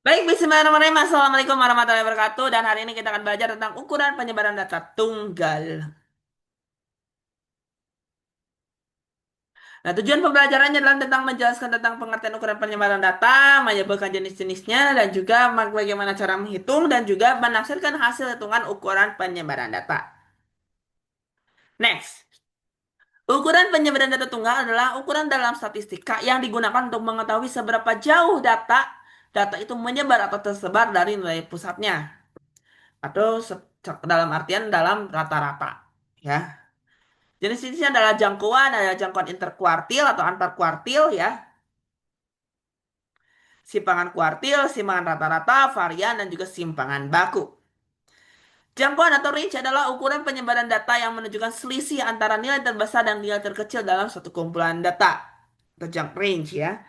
Baik, bismillahirrahmanirrahim. Assalamualaikum warahmatullahi wabarakatuh. Dan hari ini kita akan belajar tentang ukuran penyebaran data tunggal. Nah, tujuan pembelajarannya adalah tentang menjelaskan tentang pengertian ukuran penyebaran data, menyebutkan jenis-jenisnya, dan juga bagaimana cara menghitung, dan juga menafsirkan hasil hitungan ukuran penyebaran data. Next. Ukuran penyebaran data tunggal adalah ukuran dalam statistika yang digunakan untuk mengetahui seberapa jauh data itu menyebar atau tersebar dari nilai pusatnya. Atau dalam artian dalam rata-rata. Ya. Jenis-jenisnya adalah jangkauan, ada jangkauan interkuartil atau antar kuartil ya, simpangan kuartil, simpangan rata-rata, varian, dan juga simpangan baku. Jangkauan atau range adalah ukuran penyebaran data yang menunjukkan selisih antara nilai terbesar dan nilai terkecil dalam suatu kumpulan data. Atau range ya.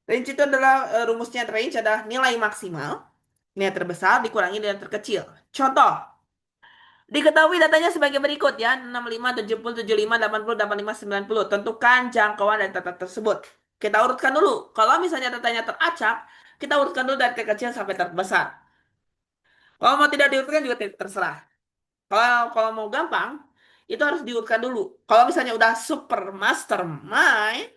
Range itu adalah rumusnya range adalah nilai maksimal, nilai terbesar dikurangi nilai terkecil. Contoh, diketahui datanya sebagai berikut ya, 65, 70, 75, 80, 85, 90. Tentukan jangkauan dari data tersebut. Kita urutkan dulu. Kalau misalnya datanya teracak, kita urutkan dulu dari terkecil sampai terbesar. Kalau mau tidak diurutkan juga terserah. Kalau mau gampang, itu harus diurutkan dulu. Kalau misalnya udah super mastermind,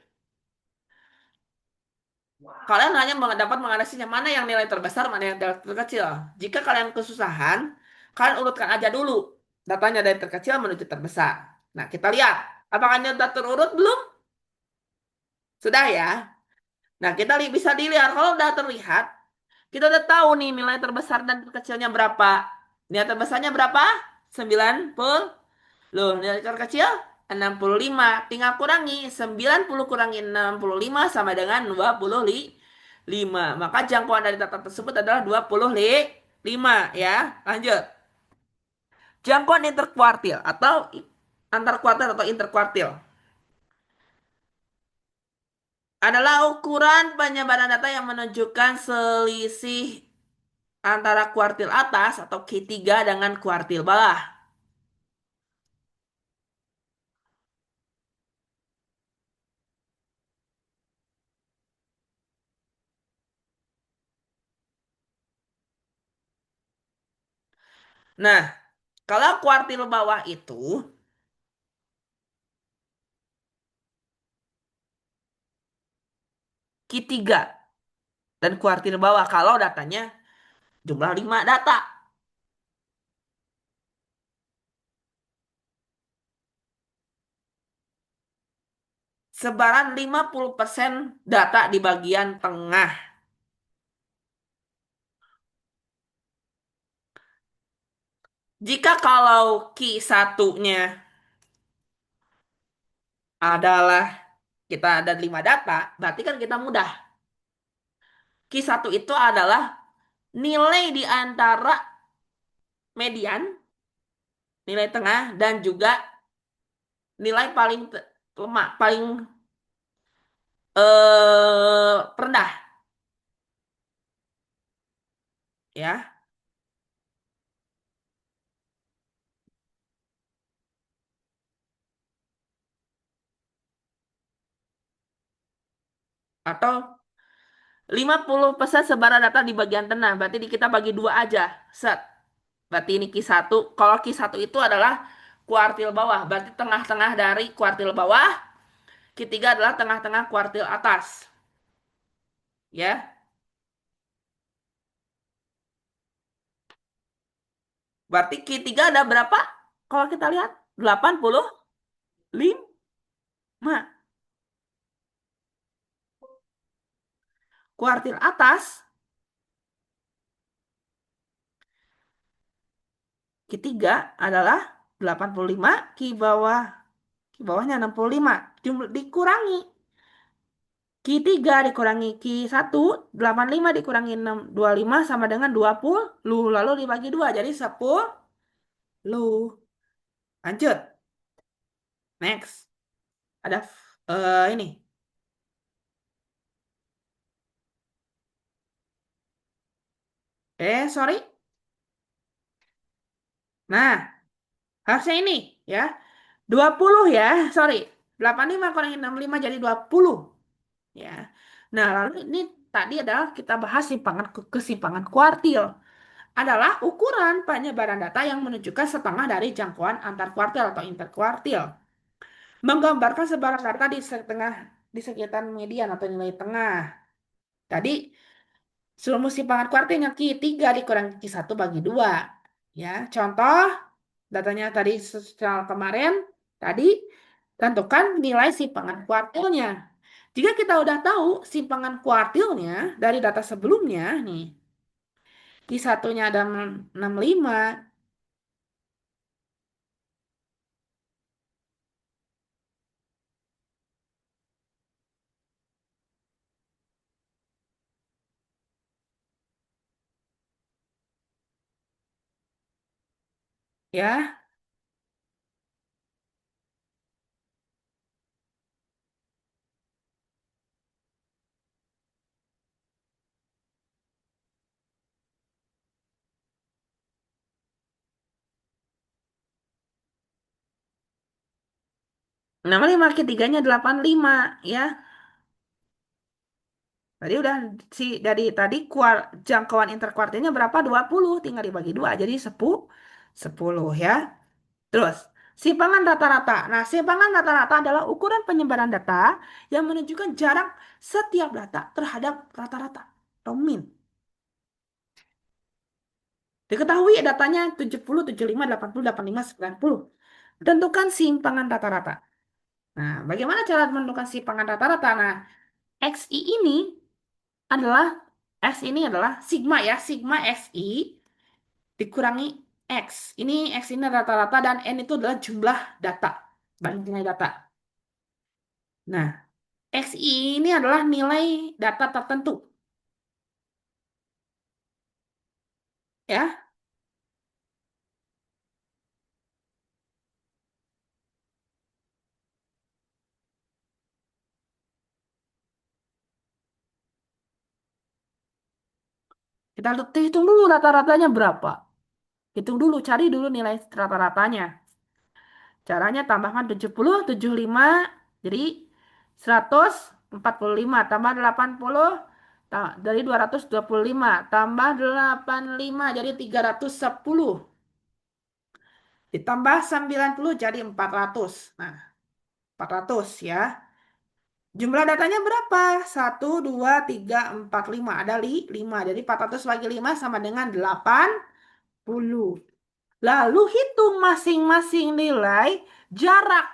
kalian hanya dapat menganalisis mana yang nilai terbesar, mana yang nilai terkecil. Jika kalian kesusahan, kalian urutkan aja dulu datanya dari terkecil menuju terbesar. Nah, kita lihat apakah ini sudah terurut belum? Sudah ya. Nah, kita bisa dilihat kalau sudah terlihat, kita udah tahu nih nilai terbesar dan terkecilnya berapa. Nilai terbesarnya berapa? 90. Loh, nilai terkecil 65. Tinggal kurangi 90 kurangi 65 sama dengan 25. Maka jangkauan dari data tersebut adalah 25 ya. Lanjut. Jangkauan interkuartil atau antar kuartil atau interkuartil adalah ukuran penyebaran data yang menunjukkan selisih antara kuartil atas atau Q3 dengan kuartil bawah. Nah, kalau kuartil bawah itu Q3 dan kuartil bawah kalau datanya jumlah 5 data. Sebaran 50% data di bagian tengah. Jika kalau Q1-nya adalah kita ada 5 data, berarti kan kita mudah. Q1 itu adalah nilai di antara median, nilai tengah, dan juga nilai paling lemah, paling rendah, ya. Atau 50% sebaran data di bagian tengah, berarti kita bagi dua aja. Set. Berarti ini Q1. Kalau Q1 itu adalah kuartil bawah, berarti tengah-tengah dari kuartil bawah. Q3 adalah tengah-tengah kuartil atas. Ya. Berarti Q3 ada berapa? Kalau kita lihat 85. Kuartil atas Q3 adalah 85, Q bawahnya 65. Dikurangi Q3 dikurangi Q1, 85 dikurangi 25 sama dengan 20. Lalu dibagi 2 jadi 10. Lanjut. Next. Ada ini. Sorry. Nah, harusnya ini ya. 20 ya, sorry. 85 kurangi 65 jadi 20. Ya. Nah, lalu ini tadi adalah kita bahas kesimpangan kuartil. Adalah ukuran penyebaran data yang menunjukkan setengah dari jangkauan antar kuartil atau interkuartil. Menggambarkan sebaran data di sekitar median atau nilai tengah. Tadi rumus simpangan kuartilnya Q3 dikurangi Q1 bagi 2. Ya, contoh datanya tadi soal kemarin tadi tentukan nilai simpangan kuartilnya. Jika kita udah tahu simpangan kuartilnya dari data sebelumnya nih, Q1-nya ada 65, 5 ya. 65 Q3-nya 85 ya. Tadi udah dari tadi jangkauan interkuartilnya berapa? 20, tinggal dibagi 2 jadi 10 ya. Terus, simpangan rata-rata. Nah, simpangan rata-rata adalah ukuran penyebaran data yang menunjukkan jarak setiap data terhadap rata-rata atau min. Diketahui datanya 70, 75, 80, 85, 90. Tentukan simpangan rata-rata. Nah, bagaimana cara menentukan simpangan rata-rata? Nah, XI ini adalah ini adalah sigma ya, sigma XI dikurangi X. X ini rata-rata dan N itu adalah jumlah data, banyak nilai data. Nah, XI ini adalah nilai data tertentu. Ya, kita hitung dulu rata-ratanya berapa. Hitung dulu, cari dulu nilai rata-ratanya. Caranya tambahkan 70, 75, jadi 145, tambah 80, dari 225, tambah 85, jadi 310. Ditambah 90 jadi 400. Nah, 400 ya. Jumlah datanya berapa? 1, 2, 3, 4, 5. Ada 5. Jadi 400 bagi 5 sama dengan 80. Lalu hitung masing-masing nilai jarak.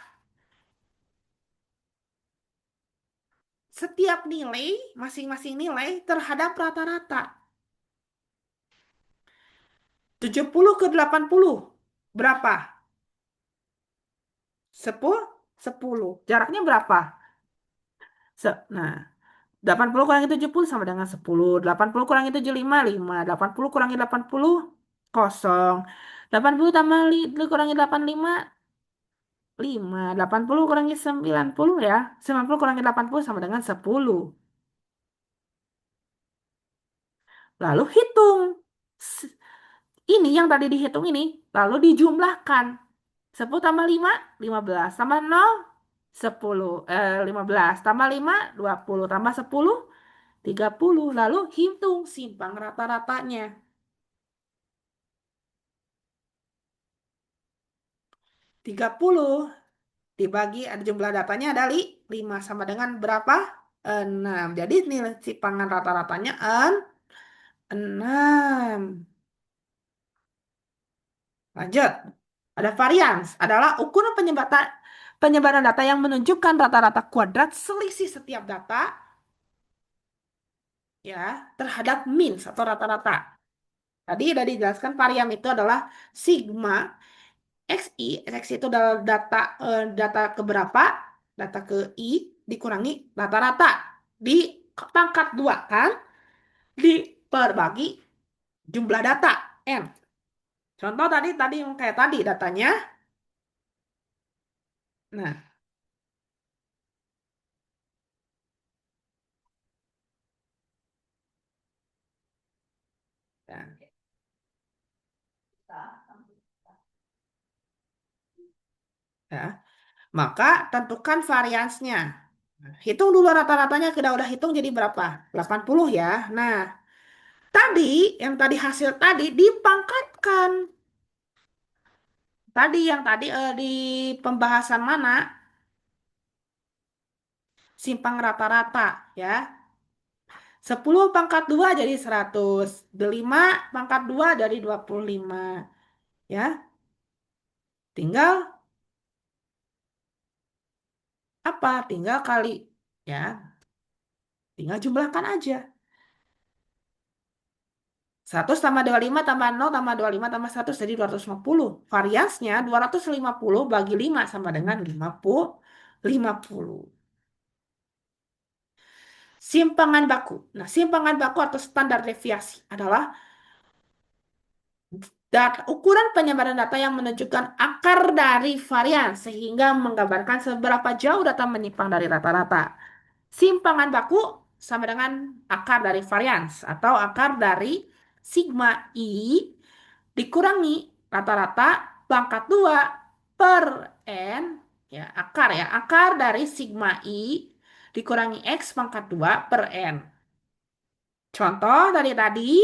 Setiap nilai, masing-masing nilai terhadap rata-rata. 70 ke 80. Berapa? 10? 10. Jaraknya berapa? Nah, 80 kurangi 70 sama dengan 10. 80 kurangi 75, 5. 80 kurangi 80, kosong. 80 tambah kurangi 85, 5. 80 kurangi 90 ya. 90 kurangi 80 sama dengan 10. Lalu hitung. S- Ini yang tadi dihitung ini. Lalu dijumlahkan. 10 tambah 5, 15. Tambah 0, 10. 15. Tambah 5, 20. Tambah 10, 30. Lalu hitung simpang rata-ratanya. 30 dibagi ada jumlah datanya ada 5 sama dengan berapa? 6. Jadi nilai simpangan rata-ratanya 6. Lanjut. Ada varians adalah ukuran penyebaran data yang menunjukkan rata-rata kuadrat selisih setiap data ya terhadap means atau rata-rata. Tadi sudah dijelaskan varian itu adalah sigma XI. XI itu adalah data keberapa? Data ke I dikurangi rata-rata. Dipangkat 2 kan? Diperbagi jumlah data N. Contoh tadi tadi yang kayak tadi datanya. Nah, ya. Ya. Maka tentukan variansnya. Hitung dulu rata-ratanya, kita udah hitung jadi berapa? 80 ya. Nah, yang tadi hasil tadi dipangkatkan. Di pembahasan mana? Simpang rata-rata ya. 10 pangkat 2 jadi 100. 5 pangkat 2 dari 25. Ya, tinggal apa? Tinggal kali. Ya, tinggal jumlahkan aja. 100 tambah 25 tambah 0 tambah 25 tambah 100 jadi 250. Variansnya 250 bagi 5 sama dengan 50. 50. Simpangan baku. Nah, simpangan baku atau standar deviasi adalah ukuran penyebaran data yang menunjukkan akar dari varian sehingga menggambarkan seberapa jauh data menyimpang dari rata-rata. Simpangan baku sama dengan akar dari varians atau akar dari sigma i dikurangi rata-rata pangkat 2 per n, ya akar dari sigma i dikurangi x pangkat 2 per n. Contoh dari tadi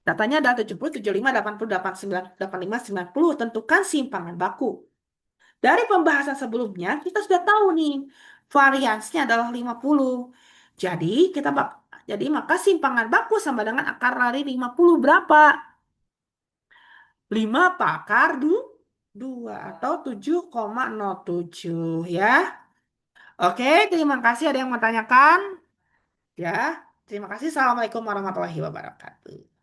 datanya ada 70, 75, 80, 89, 85, 90. Tentukan simpangan baku. Dari pembahasan sebelumnya, kita sudah tahu nih, variansnya adalah 50. Jadi, jadi maka simpangan baku sama dengan akar dari 50 berapa? 5 pakar 2 atau 7,07 ya. Oke, terima kasih. Ada yang mau tanyakan? Ya, terima kasih. Assalamualaikum warahmatullahi wabarakatuh.